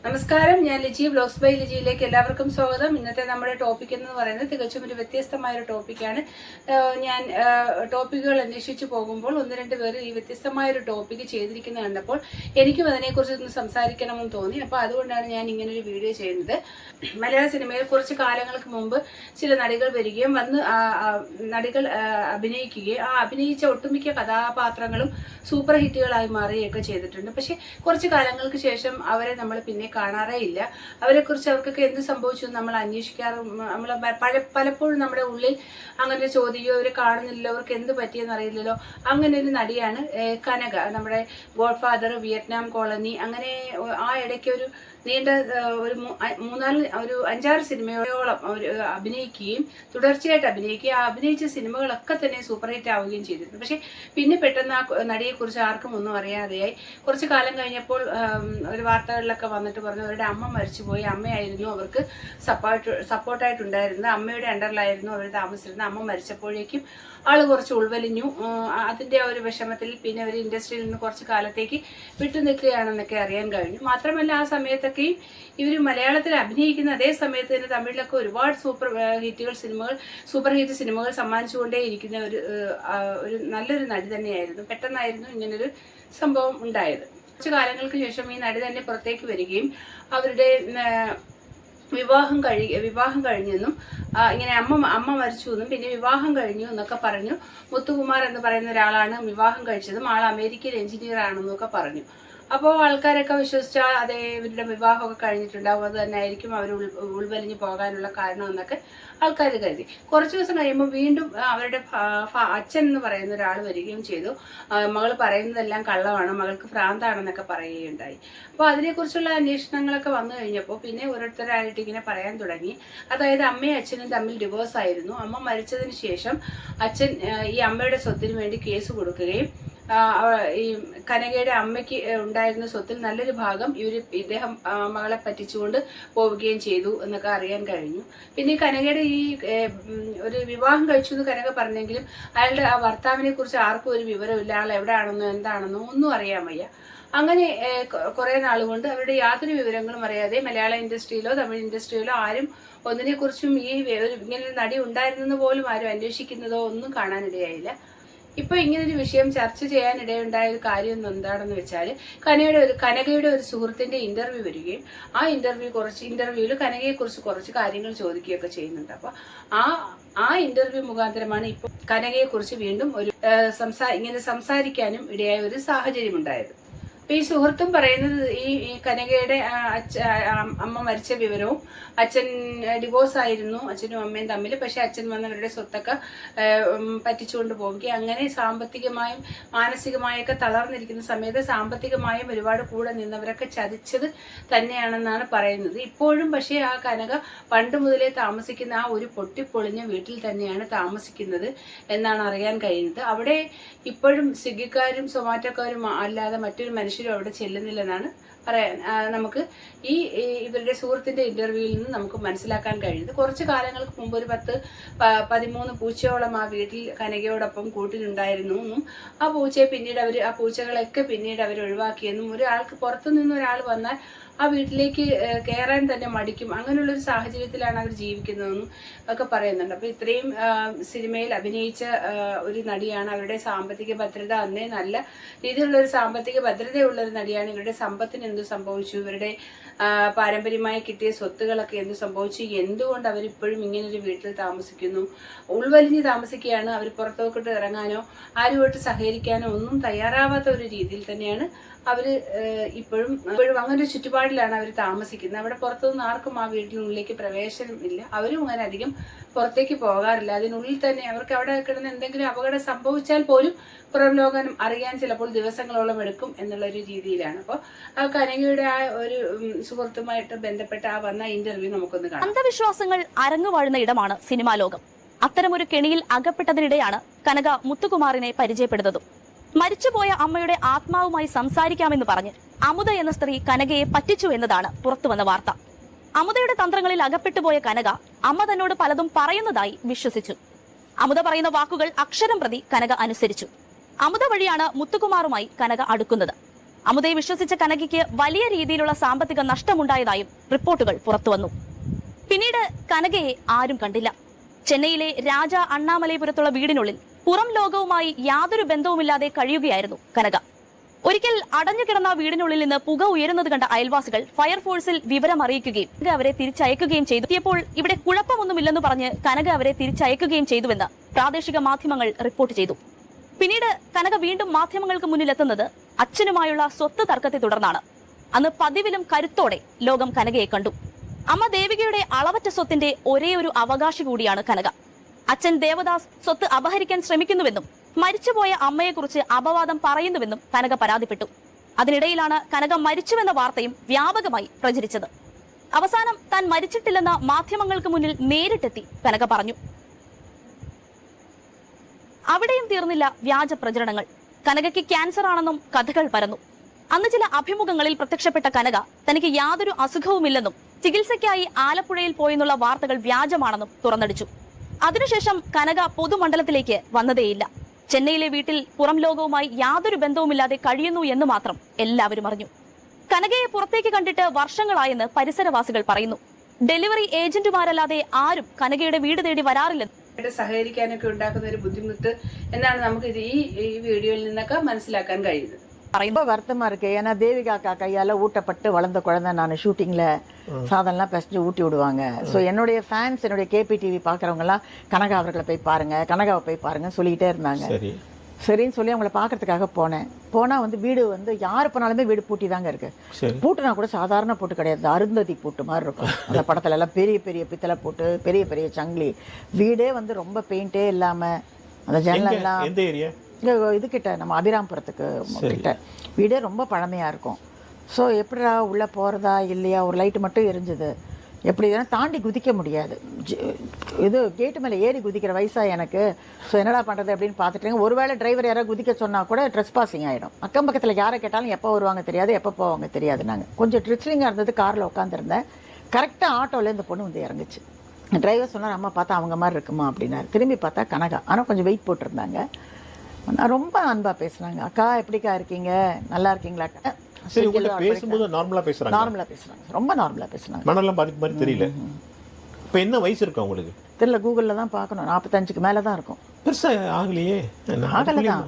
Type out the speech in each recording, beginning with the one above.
നമസ്കാരം, ഞാൻ Liji. Vlogs by ലിജിയിലേക്ക് എല്ലാവർക്കും സ്വാഗതം. ഇന്നത്തെ നമ്മുടെ ടോപ്പിക് എന്ന് പറയുന്നത് തികച്ചും ഒരു വ്യത്യസ്തമായ ഒരു ടോപ്പിക്കാണ്. ഞാൻ ടോപ്പിക്കുകൾ അന്വേഷിച്ച് പോകുമ്പോൾ ഒന്ന് രണ്ട് പേര് ഈ വ്യത്യസ്തമായ ഒരു ടോപ്പിക്ക് ചെയ്തിരിക്കുന്നത് കണ്ടപ്പോൾ എനിക്കും അതിനെക്കുറിച്ച് ഒന്ന് സംസാരിക്കണമെന്ന് തോന്നി. അപ്പോൾ അതുകൊണ്ടാണ് ഞാൻ ഇങ്ങനൊരു വീഡിയോ ചെയ്യുന്നത്. മലയാള സിനിമയിൽ കുറച്ച് കാലങ്ങൾക്ക് മുമ്പ് ചില നടികൾ വരികയും വന്ന് നടികൾ അഭിനയിക്കുകയും ആ അഭിനയിച്ച ഒട്ടുമിക്ക കഥാപാത്രങ്ങളും സൂപ്പർ ഹിറ്റുകളായി മാറുകയൊക്കെ ചെയ്തിട്ടുണ്ട്. പക്ഷെ കുറച്ച് കാലങ്ങൾക്ക് ശേഷം അവരെ നമ്മൾ പിന്നെ കാണാറേ ഇല്ല. അവരെക്കുറിച്ച് അവർക്കൊക്കെ എന്ത് സംഭവിച്ചു നമ്മൾ അന്വേഷിക്കാറും നമ്മൾ പലപ്പോഴും നമ്മുടെ ഉള്ളിൽ അങ്ങനെ ചോദിക്കുകയോ അവരെ കാണുന്നില്ലല്ലോ, അവർക്ക് എന്ത് പറ്റിയെന്ന് അറിയില്ലല്ലോ. അങ്ങനെ ഒരു നടിയാണ് കനക. നമ്മുടെ ഗോഡ് ഫാദർ, വിയറ്റ്നാം കോളനി, അങ്ങനെ ആ ഇടയ്ക്ക് ഒരു നീണ്ട ഒരു 5-6 സിനിമയോളം അവർ അഭിനയിക്കുകയും തുടർച്ചയായിട്ട് അഭിനയിക്കുകയും ആ അഭിനയിച്ച സിനിമകളൊക്കെ തന്നെ സൂപ്പർ ഹിറ്റ് ആവുകയും ചെയ്തിരുന്നു. പക്ഷെ പിന്നെ പെട്ടെന്ന് ആ നടിയെക്കുറിച്ച് ആർക്കും ഒന്നും അറിയാതെയായി. കുറച്ച് കാലം കഴിഞ്ഞപ്പോൾ ഒരു വാർത്തകളിലൊക്കെ വന്നിട്ട് പറഞ്ഞു അവരുടെ അമ്മ മരിച്ചുപോയി. അമ്മയായിരുന്നു അവർക്ക് സപ്പോർട്ടായിട്ടുണ്ടായിരുന്നത്. അമ്മയുടെ അണ്ടറിലായിരുന്നു അവർ താമസിച്ചിരുന്നത്. അമ്മ മരിച്ചപ്പോഴേക്കും ആള് കുറച്ച് ഉൾവലിഞ്ഞു. അതിൻ്റെ ആ ഒരു വിഷമത്തിൽ പിന്നെ ഒരു ഇൻഡസ്ട്രിയിൽ നിന്ന് കുറച്ച് കാലത്തേക്ക് വിട്ടു നിൽക്കുകയാണെന്നൊക്കെ അറിയാൻ കഴിഞ്ഞു. മാത്രമല്ല ആ സമയത്തൊക്കെയും ഇവർ മലയാളത്തിൽ അഭിനയിക്കുന്ന അതേ സമയത്ത് തന്നെ തമിഴിലൊക്കെ ഒരുപാട് സൂപ്പർ ഹിറ്റ് സിനിമകൾ സമ്മാനിച്ചുകൊണ്ടേയിരിക്കുന്ന ഒരു നല്ലൊരു നടി തന്നെയായിരുന്നു. പെട്ടെന്നായിരുന്നു ഇങ്ങനൊരു സംഭവം ഉണ്ടായത്. കുറച്ച് കാലങ്ങൾക്ക് ശേഷം ഈ നടി തന്നെ പുറത്തേക്ക് വരികയും അവരുടെ വിവാഹം കഴിഞ്ഞെന്നും ഇങ്ങനെ അമ്മ മരിച്ചു എന്നും പിന്നെ വിവാഹം കഴിഞ്ഞു എന്നൊക്കെ പറഞ്ഞു. മുത്തുകുമാർ എന്ന് പറയുന്ന ഒരാളാണ് വിവാഹം കഴിച്ചതും ആൾ അമേരിക്കൻ എഞ്ചിനീയർ ആണെന്നൊക്കെ പറഞ്ഞു. അപ്പോൾ ആൾക്കാരൊക്കെ വിശ്വസിച്ചാൽ അതേ ഇവരുടെ വിവാഹമൊക്കെ കഴിഞ്ഞിട്ടുണ്ടാവും, അത് തന്നെ ആയിരിക്കും അവർ ഉൾവലിഞ്ഞു പോകാനുള്ള കാരണം എന്നൊക്കെ ആൾക്കാർ കരുതി. കുറച്ച് ദിവസം കഴിയുമ്പോൾ വീണ്ടും അവരുടെ അച്ഛൻ എന്ന് പറയുന്ന ഒരാൾ വരികയും ചെയ്തു. മകൾ പറയുന്നതെല്ലാം കള്ളമാണ്, മകൾക്ക് ഭ്രാന്താണെന്നൊക്കെ പറയുകയുണ്ടായി. അപ്പോൾ അതിനെക്കുറിച്ചുള്ള അന്വേഷണങ്ങളൊക്കെ വന്നു കഴിഞ്ഞപ്പോൾ പിന്നെ ഓരോരുത്തരായിട്ട് ഇങ്ങനെ പറയാൻ തുടങ്ങി. അതായത് അമ്മയും അച്ഛനും തമ്മിൽ ഡിവോഴ്സ് ആയിരുന്നു. അമ്മ മരിച്ചതിന് ശേഷം അച്ഛൻ ഈ അമ്മയുടെ സ്വത്തിന് വേണ്ടി കേസ് കൊടുക്കുകയും ഈ കനകയുടെ അമ്മയ്ക്ക് ഉണ്ടായിരുന്ന സ്വത്തിൽ നല്ലൊരു ഭാഗം ഇദ്ദേഹം മകളെ പറ്റിച്ചുകൊണ്ട് പോവുകയും ചെയ്തു എന്നൊക്കെ അറിയാൻ കഴിഞ്ഞു. പിന്നെ കനകയുടെ ഈ ഒരു വിവാഹം കഴിച്ചു എന്ന് കനക പറഞ്ഞെങ്കിലും അയാളുടെ ആ ഭർത്താവിനെ കുറിച്ച് ആർക്കും ഒരു വിവരമില്ല. ആൾ എവിടെയാണെന്നോ എന്താണെന്നോ ഒന്നും അറിയാൻ വയ്യ. അങ്ങനെ കുറെ നാളുകൊണ്ട് അവരുടെ യാതൊരു വിവരങ്ങളും അറിയാതെ മലയാള ഇൻഡസ്ട്രിയിലോ തമിഴ് ഇൻഡസ്ട്രിയിലോ ആരും ഒന്നിനെക്കുറിച്ചും ഇങ്ങനൊരു നടി ഉണ്ടായിരുന്നെന്ന് പോലും ആരും അന്വേഷിക്കുന്നതോ ഒന്നും കാണാനിടയായില്ല. ഇപ്പോൾ ഇങ്ങനൊരു വിഷയം ചർച്ച ചെയ്യാനിടയുണ്ടായ ഒരു കാര്യം എന്താണെന്ന് വെച്ചാൽ കനകയുടെ ഒരു സുഹൃത്തിന്റെ ഇന്റർവ്യൂ വരികയും ആ ഇന്റർവ്യൂവിൽ കനകയെക്കുറിച്ച് കുറച്ച് കാര്യങ്ങൾ ചോദിക്കുകയൊക്കെ ചെയ്യുന്നുണ്ട്. അപ്പോൾ ആ ഇന്റർവ്യൂ മുഖാന്തരമാണ് ഇപ്പോൾ കനകയെക്കുറിച്ച് വീണ്ടും ഒരു ഇങ്ങനെ സംസാരിക്കാനും ഇടയായ ഒരു സാഹചര്യം ഉണ്ടായത്. അപ്പൊ ഈ സുഹൃത്തും പറയുന്നത് ഈ കനകയുടെ അമ്മ മരിച്ച വിവരവും അച്ഛൻ ഡിവോഴ്സ് ആയിരുന്നു അച്ഛനും അമ്മയും തമ്മിൽ. പക്ഷെ അച്ഛൻ വന്നവരുടെ സ്വത്തൊക്കെ പറ്റിച്ചുകൊണ്ട് പോവുകയും അങ്ങനെ സാമ്പത്തികമായും മാനസികമായൊക്കെ തളർന്നിരിക്കുന്ന സമയത്ത് സാമ്പത്തികമായും ഒരുപാട് കൂടെ നിന്നവരൊക്കെ ചതിച്ചത് തന്നെയാണെന്നാണ് പറയുന്നത്. ഇപ്പോഴും പക്ഷേ ആ കനക പണ്ട് മുതലേ താമസിക്കുന്ന ആ ഒരു പൊട്ടിപ്പൊളിഞ്ഞ വീട്ടിൽ തന്നെയാണ് താമസിക്കുന്നത് എന്നാണ് അറിയാൻ കഴിയുന്നത്. അവിടെ ഇപ്പോഴും സ്വിഗ്ഗിക്കാരും സൊമാറ്റോക്കാരും അല്ലാതെ മറ്റൊരു മനുഷ്യരും അവിടെ ചെല്ലുന്നില്ലെന്നാണ് നമുക്ക് ഇവരുടെ സുഹൃത്തിന്റെ ഇന്റർവ്യൂവിൽ നിന്ന് നമുക്ക് മനസ്സിലാക്കാൻ കഴിയുന്നത്. കുറച്ച് കാലങ്ങൾക്ക് മുമ്പ് ഒരു 10-13 പൂച്ചയോളം ആ വീട്ടിൽ കനകയോടൊപ്പം കൂട്ടിലുണ്ടായിരുന്നു എന്നും ആ പൂച്ചകളൊക്കെ പിന്നീട് അവർ ഒഴിവാക്കിയെന്നും ഒരാൾക്ക് പുറത്തുനിന്ന് ഒരാൾ വന്നാൽ ആ വീട്ടിലേക്ക് കയറാൻ തന്നെ മടിക്കും, അങ്ങനെയുള്ളൊരു സാഹചര്യത്തിലാണ് അവർ ജീവിക്കുന്നതെന്നും ഒക്കെ പറയുന്നുണ്ട്. അപ്പോൾ ഇത്രയും സിനിമയിൽ അഭിനയിച്ച ഒരു നടിയാണ്. അവരുടെ സാമ്പത്തിക ഭദ്രത അന്നേ നല്ല രീതിയിലുള്ള ഒരു സാമ്പത്തിക ഭദ്രതയുള്ള ഒരു നടിയാണ്. ഇവരുടെ സമ്പത്തിന് എന്ത് സംഭവിച്ചു, ഇവരുടെ പാരമ്പര്യമായി കിട്ടിയ സ്വത്തുകളൊക്കെ എന്ത് സംഭവിച്ചു, എന്തുകൊണ്ട് അവരിപ്പോഴും ഇങ്ങനൊരു വീട്ടിൽ താമസിക്കുന്നു, ഉൾവലിഞ്ഞ് താമസിക്കുകയാണ്. അവർ പുറത്തോട്ട് ഇറങ്ങാനോ ആരുമായിട്ട് സഹകരിക്കാനോ ഒന്നും തയ്യാറാവാത്ത ഒരു രീതിയിൽ തന്നെയാണ് അവർ ഇപ്പോഴും അങ്ങനെ ഒരു ചുറ്റുപാടിലാണ് അവർ താമസിക്കുന്നത്. അവിടെ പുറത്തുനിന്ന് ആർക്കും ആ വീട്ടിനുള്ളിലേക്ക് പ്രവേശനം ഇല്ല. അവരും അങ്ങനെ അധികം പുറത്തേക്ക് പോകാറില്ല. അതിനുള്ളിൽ തന്നെ അവർക്ക് അവിടെ കിടന്ന് എന്തെങ്കിലും അപകടം സംഭവിച്ചാൽ പോലും പുറം ലോകം അറിയാൻ ചിലപ്പോൾ ദിവസങ്ങളോളം എടുക്കും എന്നുള്ള ഒരു രീതിയിലാണ്. അപ്പോൾ ആ കനകയുടെ ആ ഒരു സുഹൃത്തുമായിട്ട് ബന്ധപ്പെട്ട ആ വന്ന ഇന്റർവ്യൂ നമുക്കൊന്ന് കാണാം. അന്ധവിശ്വാസങ്ങൾ അരങ്ങുവാഴുന്ന ഇടമാണ് സിനിമാ ലോകം. അത്തരമൊരു കെണിയിൽ അകപ്പെട്ടതിനിടെയാണ് കനക മുത്തുകുമാറിനെ പരിചയപ്പെടുന്നതും. മരിച്ചുപോയ അമ്മയുടെ ആത്മാവുമായി സംസാരിക്കാമെന്ന് പറഞ്ഞ് അമുത എന്ന സ്ത്രീ കനകയെ പറ്റിച്ചു എന്നതാണ് പുറത്തുവന്ന വാർത്ത. അമുതയുടെ തന്ത്രങ്ങളിൽ അകപ്പെട്ടുപോയ കനക അമ്മ തന്നോട് പലതും പറയുന്നതായി വിശ്വസിച്ചു. അമുത പറയുന്ന വാക്കുകൾ അക്ഷരം പ്രതി കനക അനുസരിച്ചു. അമുത വഴിയാണ് മുത്തുകുമാറുമായി കനക അടുക്കുന്നത്. അമുദയെ വിശ്വസിച്ച കനകയ്ക്ക് വലിയ രീതിയിലുള്ള സാമ്പത്തിക നഷ്ടമുണ്ടായതായും റിപ്പോർട്ടുകൾ പുറത്തുവന്നു. പിന്നീട് കനകയെ ആരും കണ്ടില്ല. ചെന്നൈയിലെ രാജ അണ്ണാമലൈപുരത്തുള്ള വീടിനുള്ളിൽ പുറം ലോകവുമായി യാതൊരു ബന്ധവുമില്ലാതെ കഴിയുകയായിരുന്നു കനക. ഒരിക്കൽ അടഞ്ഞുകിടന്ന വീടിനുള്ളിൽ നിന്ന് പുക ഉയരുന്നത് കണ്ട അയൽവാസികൾ ഫയർഫോഴ്സിൽ വിവരം അറിയിക്കുകയും അവരെ തിരിച്ചയക്കുകയും ചെയ്തു. എത്തിയപ്പോൾ ഇവിടെ കുഴപ്പമൊന്നുമില്ലെന്ന് പറഞ്ഞ് കനക അവരെ തിരിച്ചയക്കുകയും ചെയ്തുവെന്ന് പ്രാദേശിക മാധ്യമങ്ങൾ റിപ്പോർട്ട് ചെയ്തു. പിന്നീട് കനക വീണ്ടും മാധ്യമങ്ങൾക്ക് മുന്നിലെത്തുന്നത് അച്ഛനുമായുള്ള സ്വത്ത് തർക്കത്തെ തുടർന്നാണ്. അന്ന് പതിവിലും കരുത്തോടെ ലോകം കനകയെ കണ്ടു. അമ്മ ദേവികയുടെ അളവറ്റ സ്വത്തിന്റെ ഒരേ ഒരു അവകാശി കൂടിയാണ് കനക. അച്ഛൻ ദേവദാസ് സ്വത്ത് അപഹരിക്കാൻ ശ്രമിക്കുന്നുവെന്നും മരിച്ചുപോയ അമ്മയെക്കുറിച്ച് അപവാദം പറയുന്നുവെന്നും കനക പരാതിപ്പെട്ടു. അതിനിടയിലാണ് കനക മരിച്ചുവെന്ന വാർത്തയും വ്യാപകമായി പ്രചരിച്ചത്. അവസാനം താൻ മരിച്ചിട്ടില്ലെന്ന മാധ്യമങ്ങൾക്ക് മുന്നിൽ നേരിട്ടെത്തി കനക പറഞ്ഞു. അവിടെയും തീർന്നില്ല വ്യാജ പ്രചരണങ്ങൾ. കനകയ്ക്ക് ക്യാൻസർ ആണെന്നും കഥകൾ പരന്നു. അന്ന് ചില അഭിമുഖങ്ങളിൽ പ്രത്യക്ഷപ്പെട്ട കനക തനിക്ക് യാതൊരു അസുഖവുമില്ലെന്നും ചികിത്സയ്ക്കായി ആലപ്പുഴയിൽ പോയെന്നുള്ള വാർത്തകൾ വ്യാജമാണെന്നും തുറന്നടിച്ചു. അതിനുശേഷം കനക പൊതുമണ്ഡലത്തിലേക്ക് വന്നതേയില്ല. ചെന്നൈയിലെ വീട്ടിൽ പുറം ലോകവുമായി യാതൊരു ബന്ധവുമില്ലാതെ കഴിയുന്നു എന്ന് മാത്രം എല്ലാവരും അറിഞ്ഞു. കനകയെ പുറത്തേക്ക് കണ്ടിട്ട് വർഷങ്ങളായെന്ന് പരിസരവാസികൾ പറയുന്നു. ഡെലിവറി ഏജന്റുമാരല്ലാതെ ആരും കനകയുടെ വീട് തേടി വരാറില്ലെന്ന് സഹകരിക്കാനൊക്കെ ഉണ്ടാക്കുന്ന ഒരു ബുദ്ധിമുട്ട് എന്നാണ് നമുക്ക് ഇത് ഈ വീഡിയോയിൽ നിന്നൊക്കെ മനസ്സിലാക്കാൻ കഴിയുന്നത്. ரொம்ப வருத்தமா இருக்கு. ஏன்னா தேவிகா அக்கா கையால ஊட்டப்பட்டு வளர்ந்த குழந்தை. நான் ஷூட்டிங்ல சாதம்லாம் பிசைஞ்சு ஊட்டி விடுவாங்க. ஸோ என்னுடைய ஃபேன்ஸ், என்னுடைய கேபி டிவி பார்க்குறவங்க எல்லாம் கனகா அவர்களை போய் பாருங்க, கனகாவை போய் பாருங்க சொல்லிக்கிட்டே இருந்தாங்க. சரின்னு சொல்லி அவங்கள பார்க்கறதுக்காக போனா வீடு யாரு போனாலுமே வீடு பூட்டி தாங்க இருக்கு. பூட்டுனா கூட சாதாரண பூட்டு கிடையாது, அருந்ததி பூட்டு மாதிரி இருக்கும். அந்த படத்துல எல்லாம் பெரிய பெரிய பித்தளை பூட்டு, பெரிய பெரிய சங்கிலி. வீடே ரொம்ப பெயிண்டே இல்லாம, அந்த ஜன்னல் எல்லாம் இது கிட்ட நம்ம அபிராம்புரத்துக்கு கிட்ட வீடே ரொம்ப பழமையா இருக்கும். ஸோ எப்படிடா உள்ள போறதா இல்லையா, ஒரு லைட்டு மட்டும் எரிஞ்சுது. எப்படி தாண்டி குதிக்க முடியாது, இது கேட்டு மேலே ஏறி குதிக்கிற வயசா எனக்கு. ஸோ என்னடா பண்ணுறது அப்படின்னு பார்த்துட்டு, ஒருவேளை டிரைவர் யாராவது குதிக்க சொன்னால் கூட ட்ரெஸ் பாசிங் ஆகிடும். அக்கம் பக்கத்தில் யாரை கேட்டாலும் எப்போ வருவாங்க தெரியாது, எப்போ போவாங்க தெரியாது. நாங்கள் கொஞ்சம் ட்ரிச்லிங்காக இருந்தது, காரில் உட்காந்துருந்தேன். கரெக்டாக ஆட்டோவில் இந்த பொண்ணு இறங்குச்சு. டிரைவர் சொன்னார், அம்மா பார்த்தா அவங்க மாதிரி இருக்குமா அப்படின்னாரு. திரும்பி பார்த்தா கனகா, ஆனால் கொஞ்சம் வெயிட் போட்டிருந்தாங்க. ரொம்ப அன்பா பேசுறாங்க. அக்கா எப்படிக்கா இருக்கீங்க, நல்லா இருக்கீங்களா? சரி, உங்கள்ட்ட பேசும்போது நார்மலா பேசுறாங்க. ரொம்ப நார்மலா பேசுறாங்க. மனெல்லாம் பாதிக்க மாதிரி தெரியல. இப்போ என்ன வயசு இருக்கு உங்களுக்கு? தெரியல, கூகுளில் தான் பார்க்கணும். 45க்கு மேலே தான் இருக்கும். பெருசா ஆகலையே. ஆகலை தான்,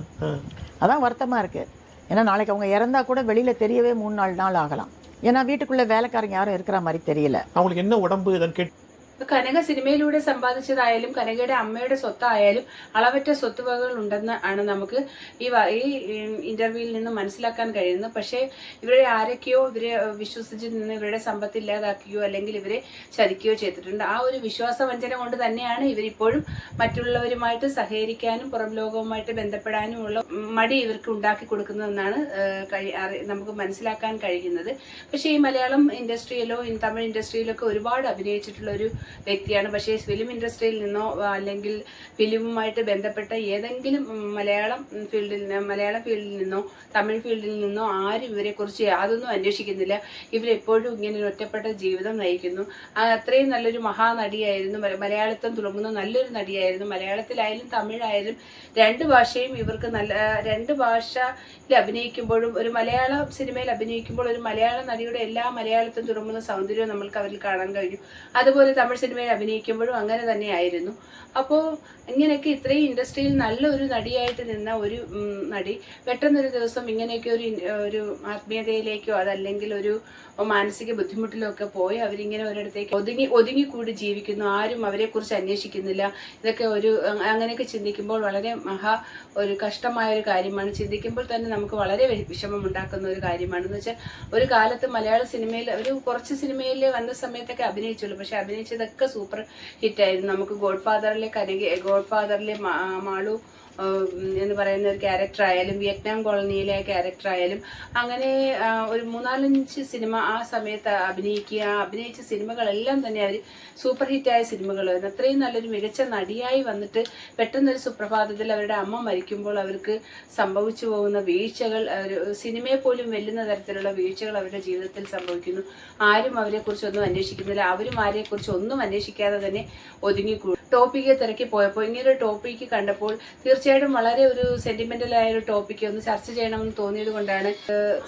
அதான் வருத்தமா இருக்கு. ஏன்னா நாளைக்கு அவங்க இறந்தா கூட வெளியில தெரியவே 3-4 நாள் ஆகலாம். ஏன்னா வீட்டுக்குள்ள வேலைக்காரங்க யாரும் இருக்கிற மாதிரி தெரியல. அவங்களுக்கு என்ன உடம்பு இதன்னு கேட்டு കനക സിനിമയിലൂടെ സമ്പാദിച്ചതായാലും കനകയുടെ അമ്മയുടെ സ്വത്തായാലും അളവറ്റ സ്വത്തുവകകൾ ഉണ്ടെന്ന് ആണ് നമുക്ക് ഈ ഇന്റർവ്യൂവിൽ നിന്ന് മനസ്സിലാക്കാൻ കഴിയുന്നത്. പക്ഷേ ഇവരെ ആരൊക്കെയോ ഇവരെ വിശ്വസിച്ച് നിന്ന് ഇവരുടെ സമ്പത്ത് ഇല്ലാതാക്കുകയോ അല്ലെങ്കിൽ ഇവരെ ചതിക്കുകയോ ചെയ്തിട്ടുണ്ട്. ആ ഒരു വിശ്വാസവഞ്ചന കൊണ്ട് തന്നെയാണ് ഇവരിപ്പോഴും മറ്റുള്ളവരുമായിട്ട് സഹകരിക്കാനും പുറം ലോകവുമായിട്ട് ബന്ധപ്പെടാനുമുള്ള മടി ഇവർക്ക് ഉണ്ടാക്കി കൊടുക്കുന്നതെന്നാണ് നമുക്ക് മനസ്സിലാക്കാൻ കഴിയുന്നത്. പക്ഷേ ഈ മലയാളം ഇൻഡസ്ട്രിയിലോ തമിഴ് ഇൻഡസ്ട്രിയിലോ ഒക്കെ ഒരുപാട് അഭിനയിച്ചിട്ടുള്ള ഒരു വ്യക്തിയാണ്. പക്ഷേ ഫിലിം ഇൻഡസ്ട്രിയിൽ നിന്നോ അല്ലെങ്കിൽ ഫിലിമുമായിട്ട് ബന്ധപ്പെട്ട ഏതെങ്കിലും മലയാളം ഫീൽഡിൽ നിന്നോ തമിഴ് ഫീൽഡിൽ നിന്നോ ആരും ഇവരെക്കുറിച്ച് യാതൊന്നും അന്വേഷിക്കുന്നില്ല. ഇവരെപ്പോഴും ഇങ്ങനെ ഒരു ഒറ്റപ്പെട്ട ജീവിതം നയിക്കുന്നു. അത്രയും നല്ലൊരു മഹാനടിയായിരുന്നു, മലയാളത്വം തുളുമ്പുന്ന നല്ലൊരു നടിയായിരുന്നു. മലയാളത്തിലായാലും തമിഴായാലും രണ്ട് ഭാഷയും ഇവർക്ക് രണ്ട് ഭാഷയിൽ അഭിനയിക്കുമ്പോഴും ഒരു മലയാള സിനിമയിൽ അഭിനയിക്കുമ്പോൾ ഒരു മലയാള നടിയുടെ എല്ലാ മലയാളത്വം തുളുമ്പുന്ന സൗന്ദര്യവും നമ്മൾക്ക് അവരിൽ കാണാൻ കഴിഞ്ഞു. അതുപോലെ തമിഴ് സിനിമയിൽ അഭിനയിക്കുമ്പോഴും അങ്ങനെ തന്നെയായിരുന്നു. അപ്പോൾ ഇങ്ങനെയൊക്കെ ഇത്രയും ഇൻഡസ്ട്രിയിൽ നല്ലൊരു നടിയായിട്ട് നിന്ന ഒരു നടി പെട്ടെന്നൊരു ദിവസം ഇങ്ങനെയൊക്കെ ഒരു ആത്മീയതയിലേക്കോ അതല്ലെങ്കിൽ ഒരു മാനസിക ബുദ്ധിമുട്ടിലോ ഒക്കെ പോയി അവരിങ്ങനെ ഒരിടത്തേക്ക് ഒതുങ്ങിക്കൂടി ജീവിക്കുന്നു. ആരും അവരെക്കുറിച്ച് അന്വേഷിക്കുന്നില്ല. ഇതൊക്കെ അങ്ങനെയൊക്കെ ചിന്തിക്കുമ്പോൾ വളരെ ഒരു കഷ്ടമായ ഒരു കാര്യമാണ്. ചിന്തിക്കുമ്പോൾ തന്നെ നമുക്ക് വളരെ വിഷമം ഉണ്ടാക്കുന്ന ഒരു കാര്യമാണ്. എന്ന് വെച്ചാൽ ഒരു കാലത്ത് മലയാള സിനിമയിൽ കുറച്ച് സിനിമയിൽ വന്ന സമയത്തൊക്കെ അഭിനയിച്ചുള്ളൂ. പക്ഷെ അഭിനയിച്ചതൊക്കെ സൂപ്പർ ഹിറ്റായിരുന്നു. നമുക്ക് ഗോഡ്ഫാദറിലെ മാളു എന്ന് പറയുന്ന ഒരു ക്യാരക്ടർ ആയാലും വിയറ്റ്നാം കോളനിയിലെ ക്യാരക്ടർ ആയാലും അങ്ങനെ ഒരു 3-4 സിനിമ ആ സമയത്ത് അഭിനയിച്ച സിനിമകളെല്ലാം തന്നെ അവർ സൂപ്പർ ഹിറ്റായ സിനിമകളായിരുന്നു. അത്രയും നല്ലൊരു മികച്ച നടിയായി വന്നിട്ട് പെട്ടെന്നൊരു സുപ്രഭാതത്തിൽ അവരുടെ അമ്മ മരിക്കുമ്പോൾ അവർക്ക് സംഭവിച്ചു പോകുന്ന വീഴ്ചകൾ, സിനിമയെ പോലും വെല്ലുന്ന തരത്തിലുള്ള വീഴ്ചകൾ അവരുടെ ജീവിതത്തിൽ സംഭവിക്കുന്നു. ആരും അവരെക്കുറിച്ചൊന്നും അന്വേഷിക്കുന്നില്ല. അവരും ആരെക്കുറിച്ച് ഒന്നും അന്വേഷിക്കാതെ തന്നെ ഒതുങ്ങിക്കൂടും. ടോപ്പിക്ക് തിരക്കി പോയപ്പോൾ ഇങ്ങനെ ഒരു ടോപ്പിക്ക് കണ്ടപ്പോൾ തീർച്ചയായിട്ടും വളരെ ഒരു സെന്റിമെന്റലായ ഒരു ടോപ്പിക്ക് ഒന്ന് ചർച്ച ചെയ്യണമെന്ന് തോന്നിയത് കൊണ്ടാണ്,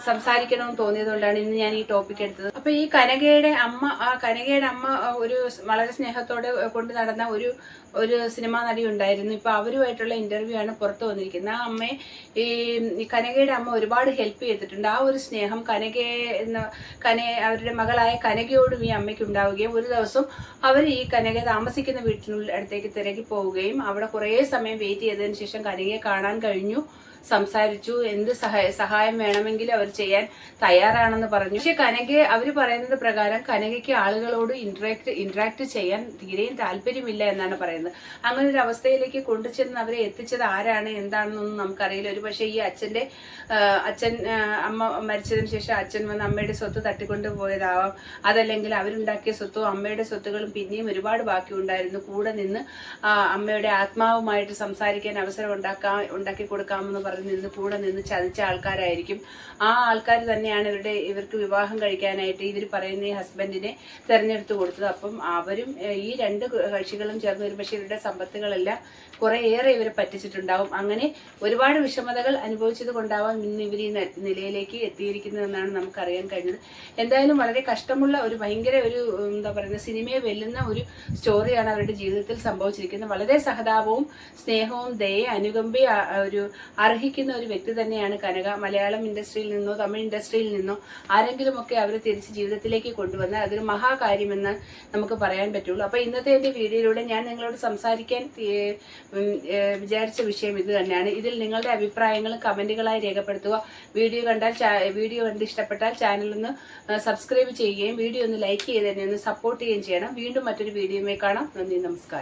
സംസാരിക്കണമെന്ന് തോന്നിയത് കൊണ്ടാണ് ഇന്ന് ഞാൻ ഈ ടോപ്പിക്ക് എടുത്തത്. അപ്പൊ ഈ കനകയുടെ അമ്മ ഒരു വളരെ സ്നേഹത്തോടെ കൊണ്ട് നടന്ന ഒരു സിനിമാ നടി ഉണ്ടായിരുന്നു. ഇപ്പൊ അവരുമായിട്ടുള്ള ഇന്റർവ്യൂ ആണ് പുറത്തു വന്നിരിക്കുന്നത്. ആ അമ്മയെ ഈ കനകയുടെ അമ്മ ഒരുപാട് ഹെൽപ്പ് ചെയ്തിട്ടുണ്ട്. ആ ഒരു സ്നേഹം അവരുടെ മകളായ കനകയോടും ഈ അമ്മയ്ക്ക് ഉണ്ടാവുകയും ഒരു ദിവസം അവർ ഈ കനക താമസിക്കുന്ന വീട്ടിനുള്ളിൽ അടുത്തേക്ക് തിരക്കി പോവുകയും അവിടെ കുറേ സമയം വെയിറ്റ് ചെയ്തതിനു ശേഷം കനകയെ കാണാൻ കഴിഞ്ഞു, സംസാരിച്ചു. എന്ത് സഹായം വേണമെങ്കിലും അവർ ചെയ്യാൻ തയ്യാറാണെന്ന് പറഞ്ഞു. പക്ഷെ അവർ പറയുന്നത് പ്രകാരം കനകയ്ക്ക് ആളുകളോട് ഇന്ററാക്ട് ചെയ്യാൻ തീരെയും താല്പര്യമില്ല എന്നാണ് പറയുന്നത്. അങ്ങനെ ഒരു അവസ്ഥയിലേക്ക് കൊണ്ടുചെന്ന് അവരെ എത്തിച്ചത് ആരാണ് എന്താണെന്നൊന്നും നമുക്കറിയില്ല. ഒരു പക്ഷേ ഈ അമ്മ മരിച്ചതിന് ശേഷം അച്ഛൻ വന്ന് അമ്മയുടെ സ്വത്ത് തട്ടിക്കൊണ്ടു പോയതാവാം. അതല്ലെങ്കിൽ അവരുണ്ടാക്കിയ സ്വത്തും അമ്മയുടെ സ്വത്തുകളും പിന്നെയും ഒരുപാട് ബാക്കി ഉണ്ടായിരുന്നു. കൂടെ നിന്ന് അമ്മയുടെ ആത്മാവുമായിട്ട് സംസാരിക്കാൻ അവസരം ഉണ്ടാക്കി കൊടുക്കാമെന്ന് പറഞ്ഞ് നിന്ന് കൂടെ നിന്ന് ചതിച്ച ആൾക്കാരായിരിക്കും. ആ ആൾക്കാർ തന്നെയാണ് ഇവർക്ക് വിവാഹം കഴിക്കാനായിട്ട് ഇവർ പറയുന്ന ഈ ഹസ്ബൻഡിനെ തെരഞ്ഞെടുത്ത് കൊടുത്തത്. അപ്പം അവരും ഈ രണ്ട് കക്ഷികളും ചേർന്ന് ഒരു പക്ഷേ ഇവരുടെ സമ്പത്തുകളെല്ലാം കുറേയേറെ ഇവരെ പറ്റിച്ചിട്ടുണ്ടാവും. അങ്ങനെ ഒരുപാട് വിഷമതകൾ അനുഭവിച്ചത് കൊണ്ടാവാം ഇന്ന് ഇവർ ഈ നിലയിലേക്ക് എത്തിയിരിക്കുന്നതെന്നാണ് നമുക്കറിയാൻ കഴിഞ്ഞത്. എന്തായാലും വളരെ കഷ്ടമുള്ള ഒരു ഭയങ്കര ഒരു എന്താ പറയുക സിനിമയെ വെല്ലുന്ന ഒരു സ്റ്റോറിയാണ് അവരുടെ ജീവിതത്തിൽ സംഭവിച്ചിരിക്കുന്നത്. വളരെ സഹതാപവും സ്നേഹവും ദയയും അനുകമ്പയും ഒരു അർഹിക്കുന്ന ഒരു വ്യക്തി തന്നെയാണ് കനക. മലയാളം ഇൻഡസ്ട്രിയിൽ നിന്നോ തമിഴ് ഇൻഡസ്ട്രിയിൽ നിന്നോ ആരെങ്കിലുമൊക്കെ അവരെ തിരിച്ച് ജീവിതത്തിലേക്ക് കൊണ്ടുവന്നാൽ അതൊരു മഹാകാര്യമെന്ന് നമുക്ക് പറയാൻ പറ്റുള്ളൂ. അപ്പൊ ഇന്നത്തെ എന്റെ വീഡിയോയിലൂടെ ഞാൻ നിങ്ങളോട് സംസാരിക്കാൻ വിചാരിച്ച വിഷയം ഇത് തന്നെയാണ്. ഇതിൽ നിങ്ങളുടെ അഭിപ്രായങ്ങളും കമന്റുകളായി രേഖപ്പെടുത്തുക. വീഡിയോ കണ്ട് ഇഷ്ടപ്പെട്ടാൽ ചാനൽ ഒന്ന് സബ്സ്ക്രൈബ് ചെയ്യുകയും വീഡിയോ ഒന്ന് ലൈക്ക് ചെയ്ത് തന്നെ ഒന്ന് സപ്പോർട്ട് ചെയ്യുകയും ചെയ്യണം. വീണ്ടും മറ്റൊരു വീഡിയോയുമായി കാണാം. നന്ദി, നമസ്കാരം.